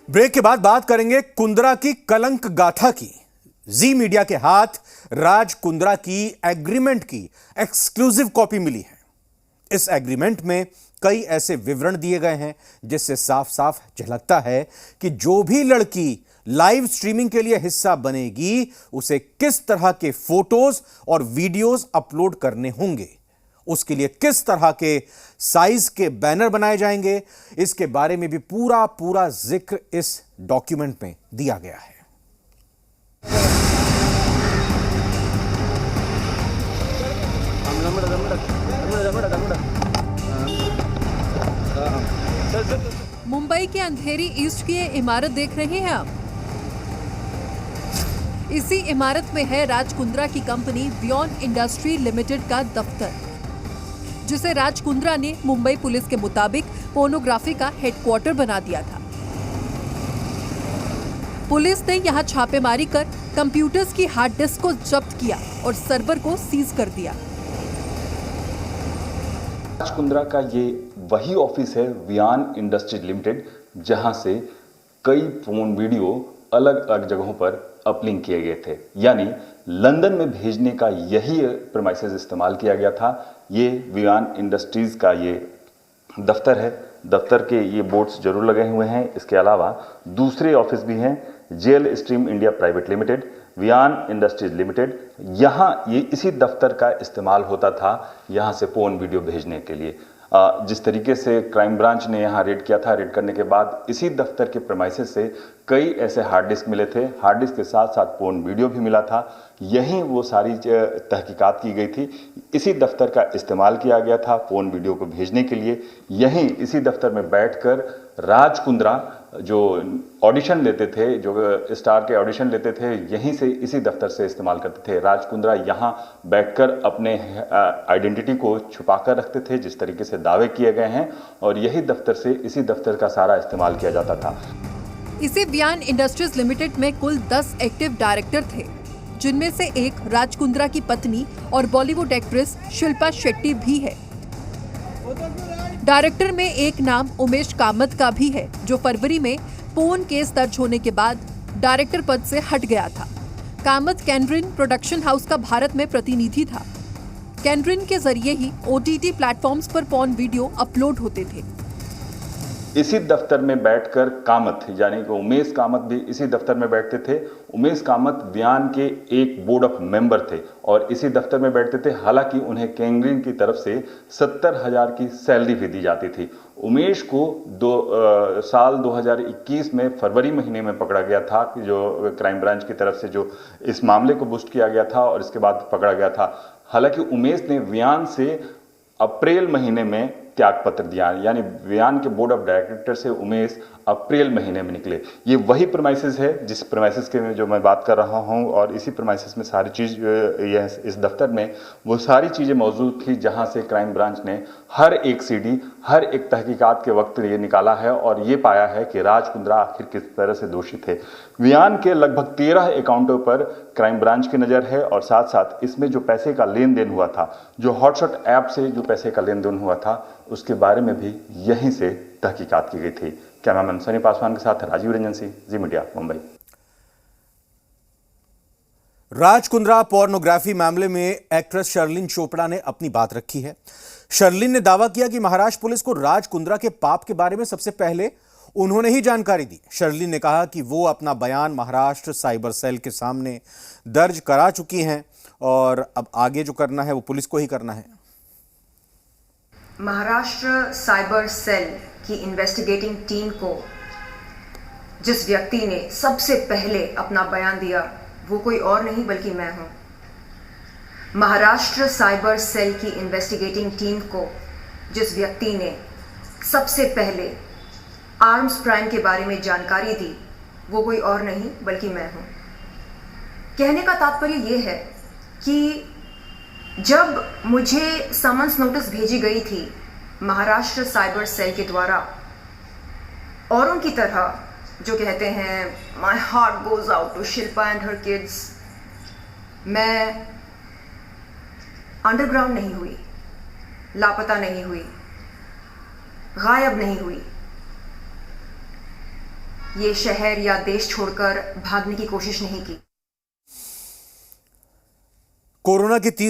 Break के बाद बात करेंगे कुंद्रा की कलंक गाथा की। जी मीडिया के हाथ राज कुंद्रा की एग्रीमेंट की एक्सक्लूसिव कॉपी मिली है। इस एग्रीमेंट में कई ऐसे विवरण दिए गए हैं जिससे साफ साफ झलकता है कि जो भी लड़की लाइव स्ट्रीमिंग के लिए हिस्सा बनेगी उसे किस तरह के फोटोज और वीडियोज अपलोड करने होंगे, उसके लिए किस तरह के साइज के बैनर बनाए जाएंगे, इसके बारे में भी पूरा जिक्र इस डॉक्यूमेंट में दिया गया है। मुंबई के अंधेरी ईस्ट की ये इमारत देख रहे हैं आप। इसी इमारत में है राज कुंद्रा की कंपनी वियॉन इंडस्ट्री लिमिटेड का दफ्तर, जिसे राज कुंद्रा ने मुंबई पुलिस के मुताबिक पोर्नोग्राफी का हेडक्वार्टर बना दिया था। पुलिस ने यहां छापेमारी कर कंप्यूटर्स की हार्ड डिस्क को जब्त किया और सर्वर को सीज कर दिया। राज कुंद्रा का ये वही ऑफिस है वियॉन इंडस्ट्री लिमिटेड, जहां से कई फोन वीडियो अलग अलग जगहों पर अपलिंक किए गए थे, यानी लंदन में भेजने का यही प्रीमाइसेस इस्तेमाल किया गया था। ये वियॉन इंडस्ट्रीज का ये दफ्तर है। दफ्तर के ये बोर्ड्स जरूर लगे हुए हैं। इसके अलावा दूसरे ऑफिस भी हैं, gel stream India private limited, वियॉन इंडस्ट्रीज लिमिटेड। यहाँ ये इसी दफ्तर का इस्तेमाल होता था यहाँ से पोर्न वीडियो भेजने के लिए। जिस तरीके से क्राइम ब्रांच ने यहाँ रेड किया था, रेड करने के बाद इसी दफ्तर के प्रीमाइसेस से कई ऐसे हार्ड डिस्क मिले थे। हार्ड डिस्क के साथ साथ पोर्न वीडियो भी मिला था। यहीं वो सारी तहकीकात की गई थी। इसी दफ्तर का इस्तेमाल किया गया था पोर्न वीडियो को भेजने के लिए। यहीं इसी दफ्तर में बैठकर राज कुंद्रा जो ऑडिशन लेते थे, जो स्टार के ऑडिशन लेते थे, यहीं से इसी दफ्तर से इस्तेमाल करते थे। राज कुंद्रा यहाँ बैठकर अपने आइडेंटिटी को छुपाकर रखते थे जिस तरीके से दावे किए गए हैं, और यही दफ्तर से इसी दफ्तर का सारा इस्तेमाल किया जाता था। इसी वियॉन इंडस्ट्रीज लिमिटेड में कुल 10 एक्टिव डायरेक्टर थे, जिनमें से एक राज कुंद्रा की पत्नी और बॉलीवुड एक्ट्रेस शिल्पा शेट्टी भी है। डायरेक्टर में एक नाम उमेश कामत का भी है, जो फरवरी में पोर्न केस दर्ज होने के बाद डायरेक्टर पद से हट गया था। कामत कैनरिन प्रोडक्शन हाउस का भारत में प्रतिनिधि था। कैनरिन के जरिए ही OTT प्लेटफॉर्म्स पर पोर्न वीडियो अपलोड होते थे। इसी दफ्तर में बैठकर कामत, यानी कि उमेश कामत भी इसी दफ्तर में बैठते थे। उमेश कामत वियॉन के एक बोर्ड ऑफ मेंबर थे और इसी दफ्तर में बैठते थे। हालांकि उन्हें कैनरिन की तरफ से 70,000 की सैलरी भी दी जाती थी। उमेश को साल 2021 में फरवरी महीने में पकड़ा गया था, जो क्राइम ब्रांच की तरफ से जो इस मामले को बुस्ट किया गया था और इसके बाद पकड़ा गया था। हालांकि उमेश ने वियॉन से अप्रैल महीने में त्याग पत्र दिया, यानी वियॉन के बोर्ड ऑफ डायरेक्टर से उमेश अप्रैल महीने में निकले। ये वही प्रीमाइसेस है जिस प्रीमाइसेस के में जो मैं बात कर रहा हूँ, और इसी प्रीमाइसेस में सारी चीज़ इस दफ्तर में वो सारी चीज़ें मौजूद थी जहाँ से क्राइम ब्रांच ने हर एक CD, हर एक तहकीकात के वक्त ये निकाला है और ये पाया है कि राज कुंद्रा आखिर किस तरह से दोषी थे। वियॉन के लगभग 13 अकाउंटों पर क्राइम ब्रांच की नज़र है, और साथ साथ इसमें जो पैसे का लेन देन हुआ था, जो हॉटशॉट ऐप से जो पैसे का लेन देन हुआ था, उसके बारे में भी यहीं से तहकीकात की गई थी। कैमरामैन सनी पासवान के साथ राजीव रंजन सिंह, जी मीडिया, मुंबई। राज कुंद्रा पोर्नोग्राफी मामले में एक्ट्रेस शर्लिन चोपड़ा ने अपनी बात रखी है। शर्लिन ने दावा किया कि महाराष्ट्र पुलिस को राज कुंद्रा के पाप के बारे में सबसे पहले उन्होंने ही जानकारी दी। शर्लिन ने कहा कि वो अपना बयान महाराष्ट्र साइबर सेल के सामने दर्ज करा चुकी हैं और अब आगे जो करना है वो पुलिस को ही करना है। महाराष्ट्र साइबर सेल की इन्वेस्टिगेटिंग टीम को जिस व्यक्ति ने सबसे पहले अपना बयान दिया वो कोई और नहीं बल्कि मैं हूं। महाराष्ट्र साइबर सेल की इन्वेस्टिगेटिंग टीम को जिस व्यक्ति ने सबसे पहले आर्म्स प्राइम के बारे में जानकारी दी वो कोई और नहीं बल्कि मैं हूं। कहने का तात्पर्य यह है कि जब मुझे समन्स नोटिस भेजी गई थी महाराष्ट्र साइबर सेल के द्वारा, औरों की तरह जो कहते हैं my heart goes out to Shilpa and her kids, मैं अंडरग्राउंड नहीं हुई, लापता नहीं हुई, गायब नहीं हुई। ये शहर या देश छोड़कर भागने की कोशिश नहीं की। कोरोना की